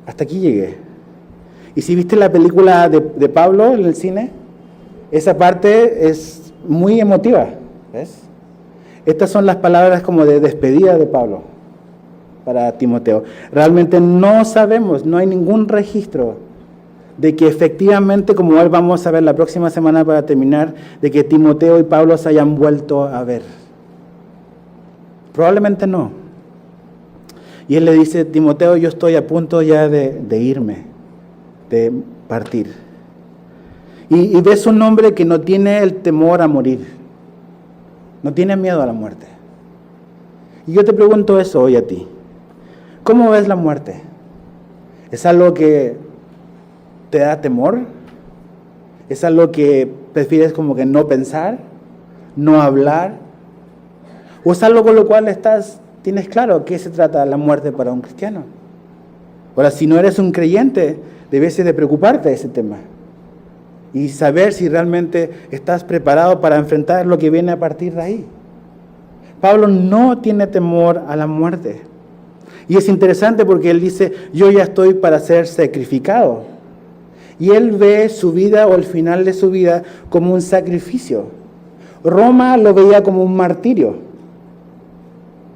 Speaker 1: Hasta aquí llegué. Y si viste la película de Pablo en el cine, esa parte es muy emotiva, ¿ves? Estas son las palabras como de despedida de Pablo para Timoteo. Realmente no sabemos, no hay ningún registro de que efectivamente, como hoy vamos a ver la próxima semana para terminar, de que Timoteo y Pablo se hayan vuelto a ver. Probablemente no. Y él le dice, Timoteo, yo estoy a punto ya de irme, de partir. Y ves un hombre que no tiene el temor a morir, no tiene miedo a la muerte. Y yo te pregunto eso hoy a ti. ¿Cómo ves la muerte? ¿Es algo que te da temor? ¿Es algo que prefieres como que no pensar, no hablar? ¿O es algo con lo cual tienes claro qué se trata la muerte para un cristiano? Ahora, si no eres un creyente, debes de preocuparte de ese tema y saber si realmente estás preparado para enfrentar lo que viene a partir de ahí. Pablo no tiene temor a la muerte. Y es interesante porque él dice, yo ya estoy para ser sacrificado. Y él ve su vida o el final de su vida como un sacrificio. Roma lo veía como un martirio.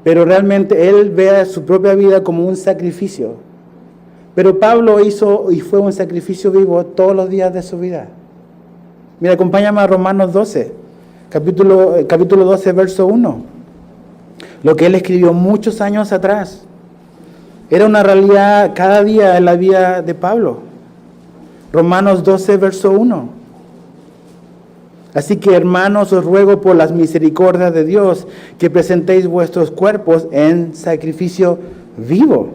Speaker 1: Pero realmente él ve su propia vida como un sacrificio. Pero Pablo hizo y fue un sacrificio vivo todos los días de su vida. Mira, acompáñame a Romanos 12, capítulo 12, verso 1. Lo que él escribió muchos años atrás. Era una realidad cada día en la vida de Pablo. Romanos 12, verso 1. Así que, hermanos, os ruego por las misericordias de Dios que presentéis vuestros cuerpos en sacrificio vivo,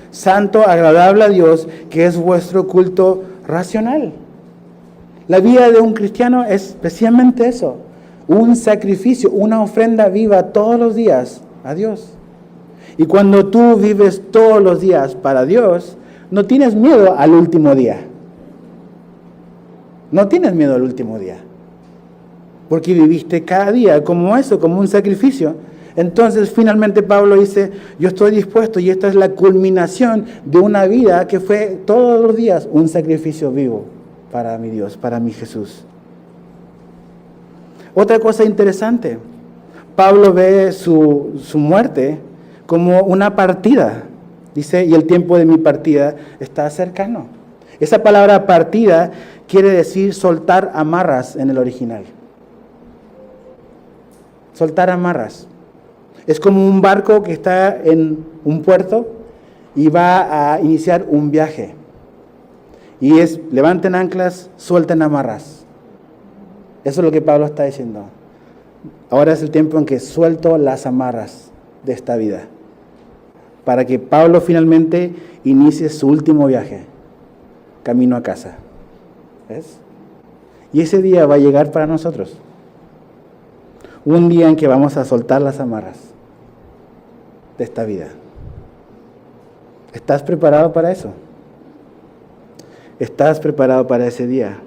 Speaker 1: santo, agradable a Dios, que es vuestro culto racional. La vida de un cristiano es precisamente eso, un sacrificio, una ofrenda viva todos los días a Dios. Y cuando tú vives todos los días para Dios, no tienes miedo al último día. No tienes miedo al último día. Porque viviste cada día como eso, como un sacrificio. Entonces finalmente Pablo dice, yo estoy dispuesto, y esta es la culminación de una vida que fue todos los días un sacrificio vivo para mi Dios, para mi Jesús. Otra cosa interesante, Pablo ve su muerte como una partida. Dice, y el tiempo de mi partida está cercano. Esa palabra partida quiere decir soltar amarras en el original. Soltar amarras. Es como un barco que está en un puerto y va a iniciar un viaje. Y es, levanten anclas, suelten amarras. Eso es lo que Pablo está diciendo. Ahora es el tiempo en que suelto las amarras de esta vida, para que Pablo finalmente inicie su último viaje, camino a casa. ¿Ves? Y ese día va a llegar para nosotros. Un día en que vamos a soltar las amarras de esta vida. ¿Estás preparado para eso? ¿Estás preparado para ese día?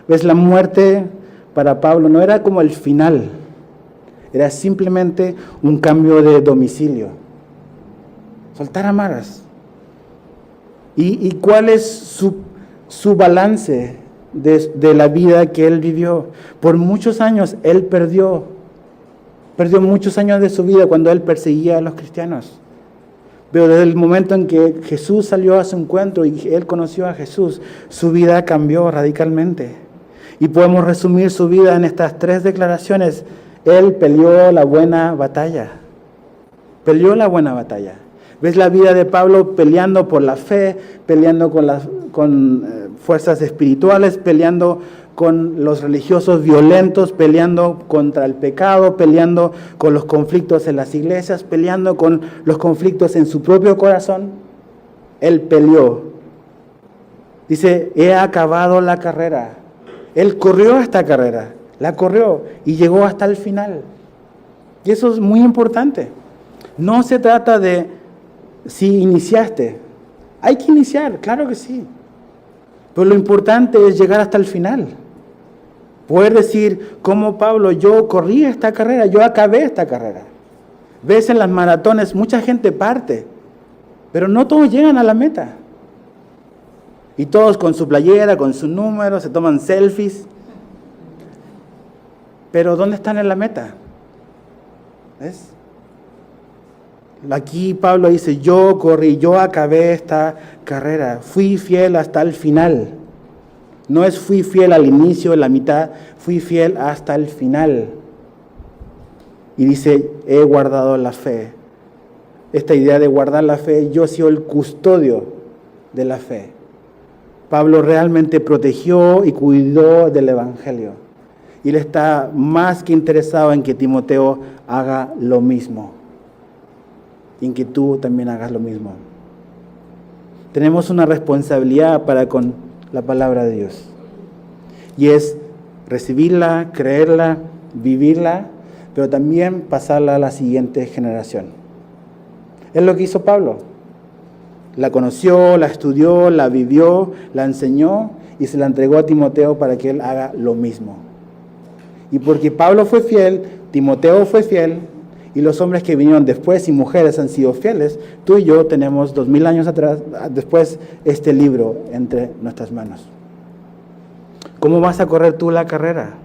Speaker 1: ¿Ves? La muerte para Pablo no era como el final, era simplemente un cambio de domicilio. Soltar amarras. ¿Y cuál es su balance de la vida que él vivió? Por muchos años él perdió muchos años de su vida cuando él perseguía a los cristianos. Pero desde el momento en que Jesús salió a su encuentro y él conoció a Jesús, su vida cambió radicalmente. Y podemos resumir su vida en estas 3 declaraciones. Él peleó la buena batalla. Peleó la buena batalla. ¿Ves la vida de Pablo peleando por la fe, peleando con fuerzas espirituales, peleando con los religiosos violentos, peleando contra el pecado, peleando con los conflictos en las iglesias, peleando con los conflictos en su propio corazón? Él peleó. Dice, he acabado la carrera. Él corrió esta carrera, la corrió y llegó hasta el final. Y eso es muy importante. No se trata de si iniciaste. Hay que iniciar, claro que sí. Pero lo importante es llegar hasta el final. Poder decir, como Pablo, yo corrí esta carrera, yo acabé esta carrera. Ves en las maratones, mucha gente parte, pero no todos llegan a la meta. Y todos con su playera, con su número, se toman selfies. Pero ¿dónde están en la meta? ¿Ves? Aquí Pablo dice, yo corrí, yo acabé esta carrera, fui fiel hasta el final. No es fui fiel al inicio, en la mitad, fui fiel hasta el final. Y dice, he guardado la fe. Esta idea de guardar la fe, yo he sido el custodio de la fe. Pablo realmente protegió y cuidó del Evangelio. Y él está más que interesado en que Timoteo haga lo mismo. Y en que tú también hagas lo mismo. Tenemos una responsabilidad para con la palabra de Dios. Y es recibirla, creerla, vivirla, pero también pasarla a la siguiente generación. Es lo que hizo Pablo. La conoció, la estudió, la vivió, la enseñó y se la entregó a Timoteo para que él haga lo mismo. Y porque Pablo fue fiel, Timoteo fue fiel, y los hombres que vinieron después y mujeres han sido fieles, tú y yo tenemos 2000 años atrás, después, este libro entre nuestras manos. ¿Cómo vas a correr tú la carrera?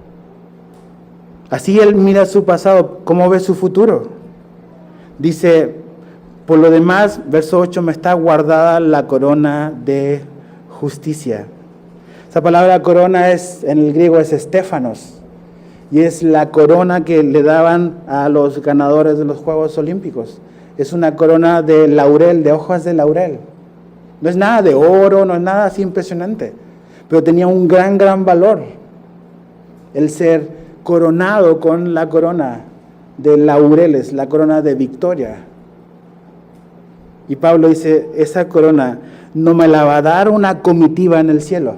Speaker 1: Así él mira su pasado, ¿cómo ve su futuro? Dice, por lo demás, verso 8, me está guardada la corona de justicia. Esa palabra corona en el griego es estéfanos. Y es la corona que le daban a los ganadores de los Juegos Olímpicos. Es una corona de laurel, de hojas de laurel. No es nada de oro, no es nada así impresionante. Pero tenía un gran valor. el ser coronado con la corona de laureles, la corona de victoria. Y Pablo dice, esa corona no me la va a dar una comitiva en el cielo,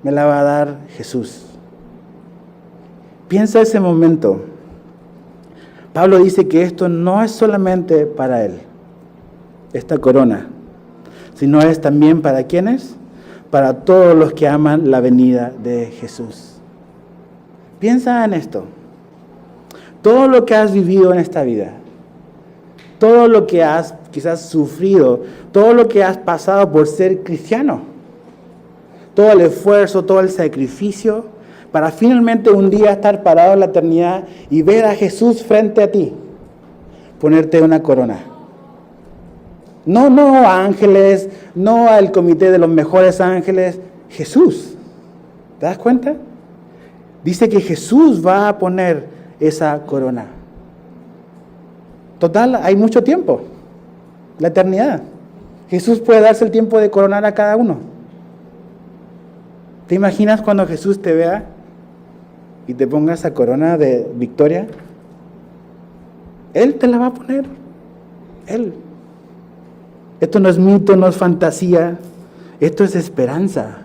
Speaker 1: me la va a dar Jesús. Piensa ese momento. Pablo dice que esto no es solamente para él, esta corona, sino es también para ¿quiénes? Para todos los que aman la venida de Jesús. Piensa en esto. Todo lo que has vivido en esta vida, todo lo que has quizás sufrido, todo lo que has pasado por ser cristiano, todo el esfuerzo, todo el sacrificio, para finalmente un día estar parado en la eternidad y ver a Jesús frente a ti, ponerte una corona. No ángeles, no al comité de los mejores ángeles, Jesús. ¿Te das cuenta? Dice que Jesús va a poner esa corona. Total, hay mucho tiempo, la eternidad. Jesús puede darse el tiempo de coronar a cada uno. ¿Te imaginas cuando Jesús te vea y te ponga esa corona de victoria? Él te la va a poner. Él. Esto no es mito, no es fantasía. Esto es esperanza.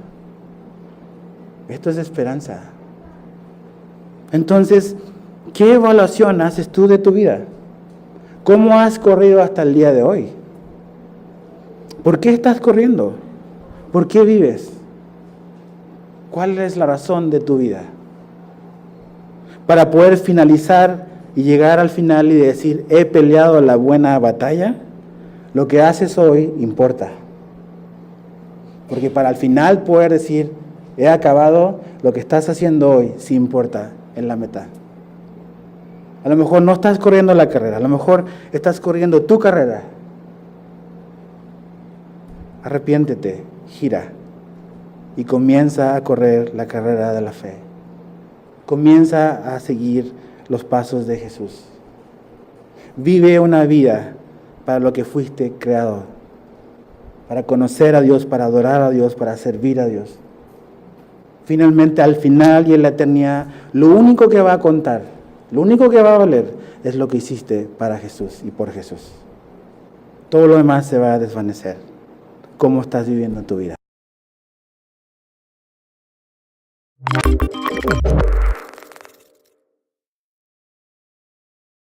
Speaker 1: Esto es esperanza. Entonces, ¿qué evaluación haces tú de tu vida? ¿Cómo has corrido hasta el día de hoy? ¿Por qué estás corriendo? ¿Por qué vives? ¿Cuál es la razón de tu vida? Para poder finalizar y llegar al final y decir, he peleado la buena batalla, lo que haces hoy importa. Porque para al final poder decir, he acabado, lo que estás haciendo hoy sí importa en la meta. A lo mejor no estás corriendo la carrera, a lo mejor estás corriendo tu carrera. Arrepiéntete, gira y comienza a correr la carrera de la fe. Comienza a seguir los pasos de Jesús. Vive una vida para lo que fuiste creado, para conocer a Dios, para adorar a Dios, para servir a Dios. Finalmente, al final y en la eternidad, lo único que va a contar, lo único que va a valer es lo que hiciste para Jesús y por Jesús. Todo lo demás se va a desvanecer. ¿Cómo estás viviendo tu vida?